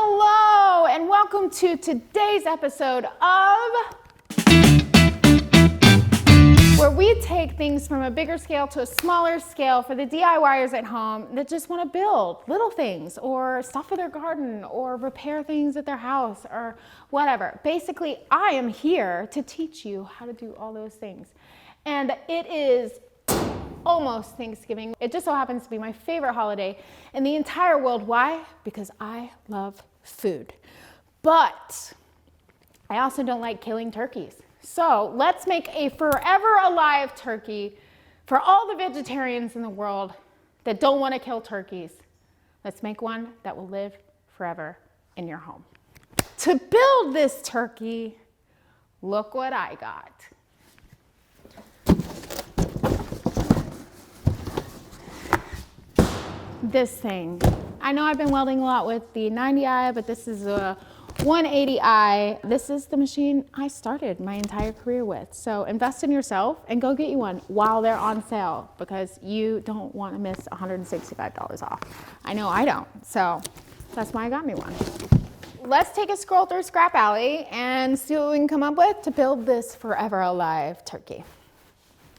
Hello, and welcome to today's episode of where we take things from a bigger scale to a smaller scale for the DIYers at home that just want to build little things or stuff for their garden or repair things at their house or whatever. Basically, I am here to teach you how to do all those things. And it is almost Thanksgiving. It just so happens to be my favorite holiday in the entire world. Why? Because I love food. But I also don't like killing turkeys. So let's make a forever alive turkey for all the vegetarians in the world that don't want to kill turkeys. Let's make one that will live forever in your home. To build this turkey, look what I got. This thing. I know I've been welding a lot with the 90i, but this is a 180i. This is the machine I started my entire career with. So invest in yourself and go get you one while they're on sale, because you don't want to miss $165 off. I know I don't. So that's why I got me one. Let's take a stroll through Scrap Alley and see what we can come up with to build this forever alive turkey.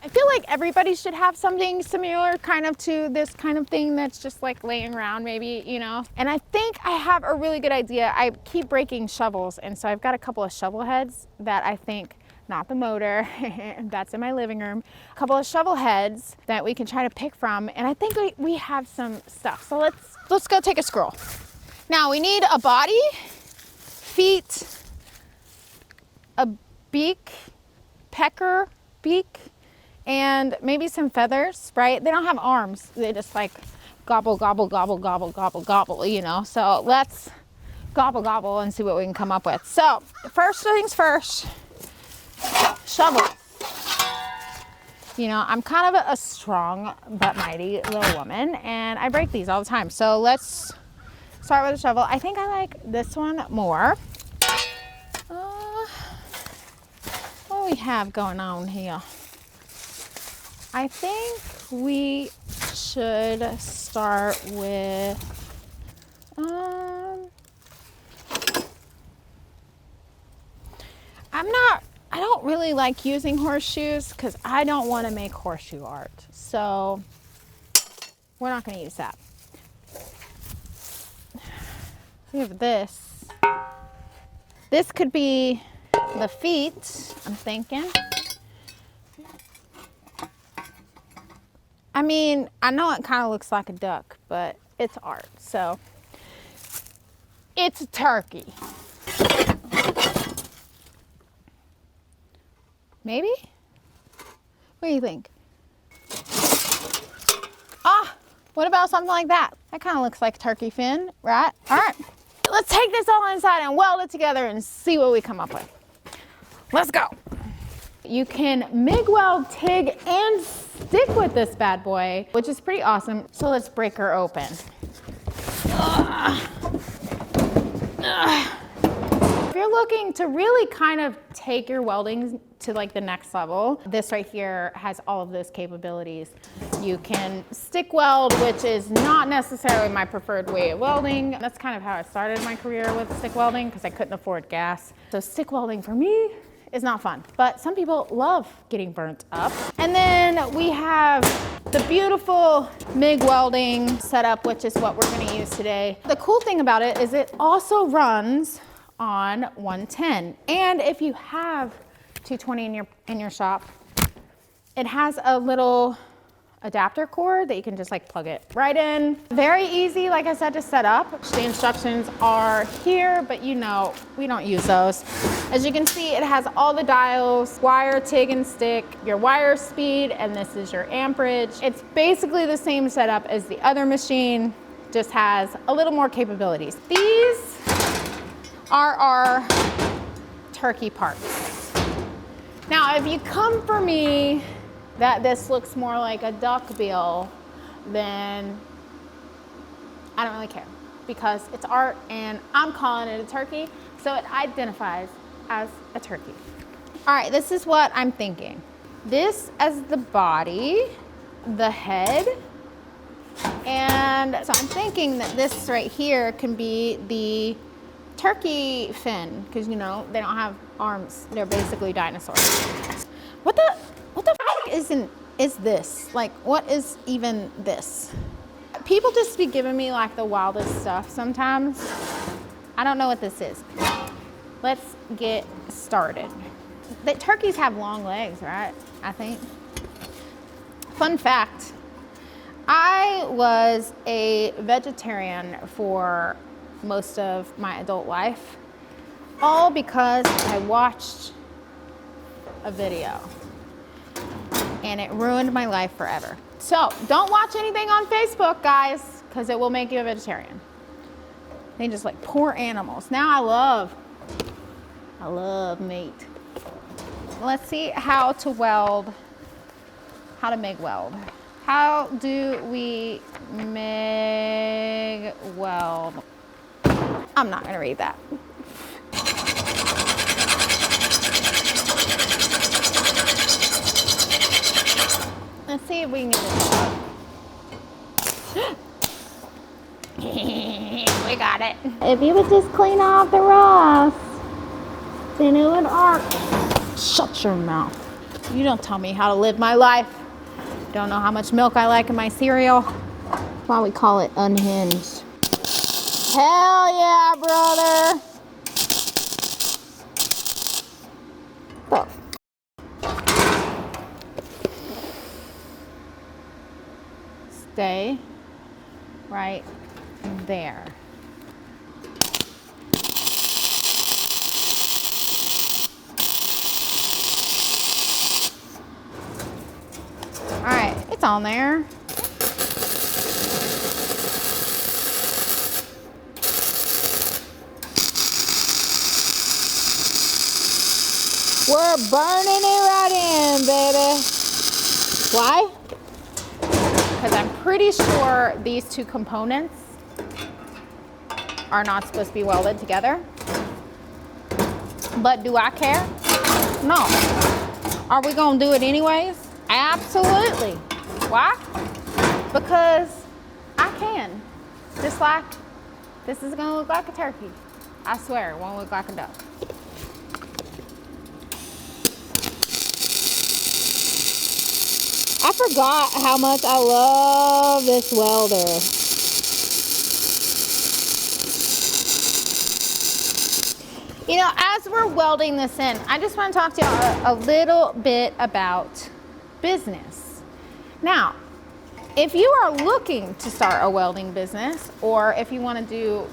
I feel like everybody should have something similar kind of to this kind of thing that's just like laying around maybe, you know. And I think I have a really good idea. I keep breaking shovels, and so I've got a couple of shovel heads that I think, not the motor, that's in my living room, a couple of shovel heads that we can try to pick from, and I think we have some stuff. So let's go take a scroll. Now we need a body, feet, a beak, pecker beak, and maybe some feathers, right? They don't have arms. They just like gobble, gobble, gobble, gobble, gobble, gobble, you know? So let's gobble, gobble and see what we can come up with. So first things first, shovel. You know, I'm kind of a strong but mighty little woman, and I break these all the time. So let's start with a shovel. I think I like this one more. What do we have going on here? I think we should start with, I don't really like using horseshoes because I don't want to make horseshoe art. So we're not going to use that. We have this. This could be the feet, I'm thinking. I mean, I know it kind of looks like a duck, but it's art, so it's a turkey. Maybe? What do you think? What about something like that? That kind of looks like a turkey fin, right? All right, let's take this all inside and weld it together and see what we come up with. Let's go. You can MIG weld, TIG, and stick with this bad boy, which is pretty awesome. So let's break her open. If you're looking to really kind of take your welding to like the next level, this right here has all of those capabilities. You can stick weld, which is not necessarily my preferred way of welding. That's kind of how I started my career with stick welding because I couldn't afford gas. So stick welding for me is not fun, but some people love getting burnt up. And then we have the beautiful MIG welding setup, which is what we're gonna use today. The cool thing about it is it also runs on 110. And if you have 220 in your shop, it has a little adapter cord that you can just like plug it right in. Very easy, like I said, to set up. The instructions are here, but you know, we don't use those. As you can see, it has all the dials, wire, TIG, and stick, your wire speed, and this is your amperage. It's basically the same setup as the other machine, just has a little more capabilities. These are our turkey parts. Now, if you come for me that this looks more like a duck bill, then I don't really care because it's art and I'm calling it a turkey, so it identifies as a turkey. All right, this is what I'm thinking. This as the body, the head, and so I'm thinking that this right here can be the turkey fin, because you know, they don't have arms. They're basically dinosaurs. What the f is this? Like, what is even this? People just be giving me like the wildest stuff sometimes. I don't know what this is. Let's get started. The turkeys have long legs, right? I think. Fun fact, I was a vegetarian for most of my adult life, all because I watched a video and it ruined my life forever. So don't watch anything on Facebook, guys, because it will make you a vegetarian. They just like poor animals. Now I love meat. Let's see how to weld, how to MIG weld. How do we MIG weld? I'm not gonna read that. Let's see if we can get this up. We got it. If you would just clean off the rust, then it would arc. Shut your mouth. You don't tell me how to live my life. Don't know how much milk I like in my cereal. That's why we call it Unhinged. Hell yeah, brother. Oh. Stay right there. All right, it's on there. We're burning it right in, baby. Why? Because I'm pretty sure these two components are not supposed to be welded together. But do I care? No. Are we gonna do it anyways? Absolutely. Why? Because I can. Just like this is gonna look like a turkey. I swear, it won't look like a duck. I forgot how much I love this welder. You know, as we're welding this in, I just want to talk to you a little bit about business. Now, if you are looking to start a welding business, or if you want to do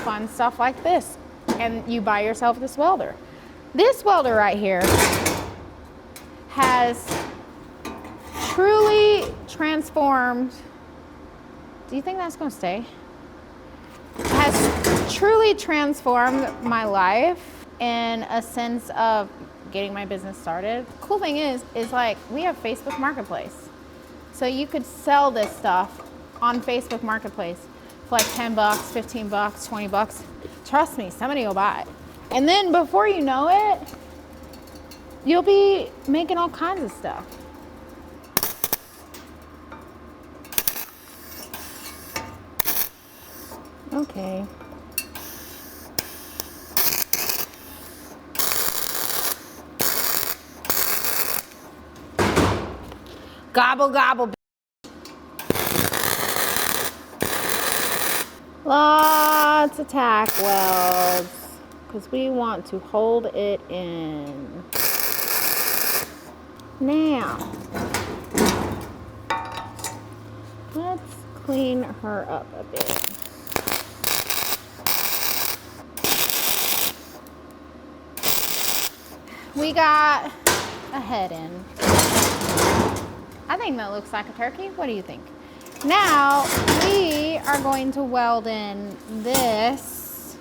fun stuff like this, and you buy yourself this welder right here has truly transformed. Do you think that's going to stay? Has truly transformed my life in a sense of getting my business started. The cool thing is like we have Facebook Marketplace. So you could sell this stuff on Facebook Marketplace for like 10 bucks, 15 bucks, 20 bucks. Trust me, somebody will buy it. And then before you know it, you'll be making all kinds of stuff. Okay. Gobble, gobble. Lots of tack welds, because we want to hold it in. Now, let's clean her up a bit. We got a head in. I think that looks like a turkey. What do you think? Now, we are going to weld in this.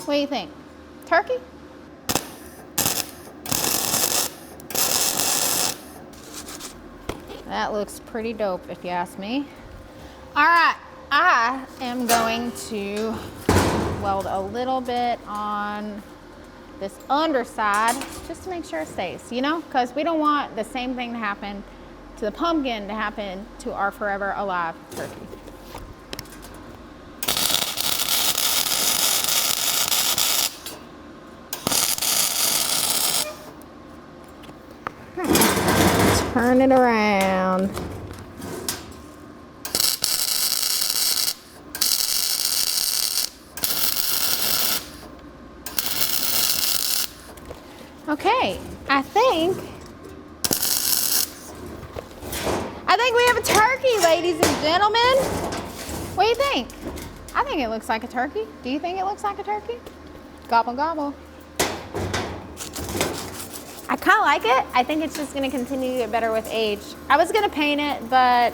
What do you think? Turkey? That looks pretty dope if you ask me. All right, I am going to weld a little bit on this underside just to make sure it stays, you know, because we don't want the same thing to happen to the pumpkin to happen to our forever alive turkey. turn it around. Okay, I think we have a turkey, ladies and gentlemen. What do you think? I think it looks like a turkey. Do you think it looks like a turkey? Gobble, gobble. I kind of like it. I think it's just going to continue to get better with age. I was going to paint it, but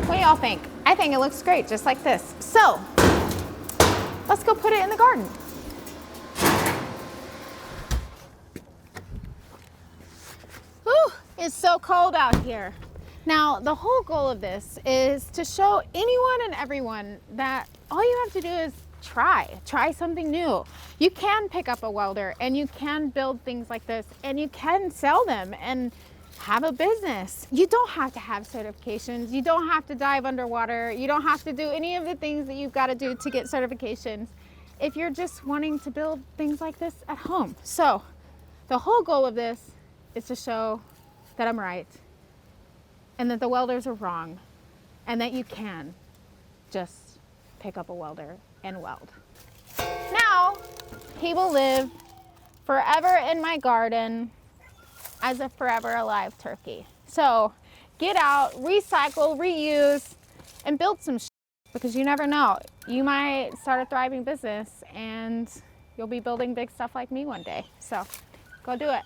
what do y'all think? I think it looks great, just like this. So, let's go put it in the garden. Whew, it's so cold out here. Now, the whole goal of this is to show anyone and everyone that all you have to do is try something new. You can pick up a welder and you can build things like this and you can sell them and have a business. You don't have to have certifications. You don't have to dive underwater. You don't have to do any of the things that you've got to do to get certifications if you're just wanting to build things like this at home. So the whole goal of this is to show that I'm right and that the welders are wrong and that you can just pick up a welder and weld. Now, he will live forever in my garden as a forever alive turkey. So get out, recycle, reuse, and build some because you never know. You might start a thriving business and you'll be building big stuff like me one day. So go do it.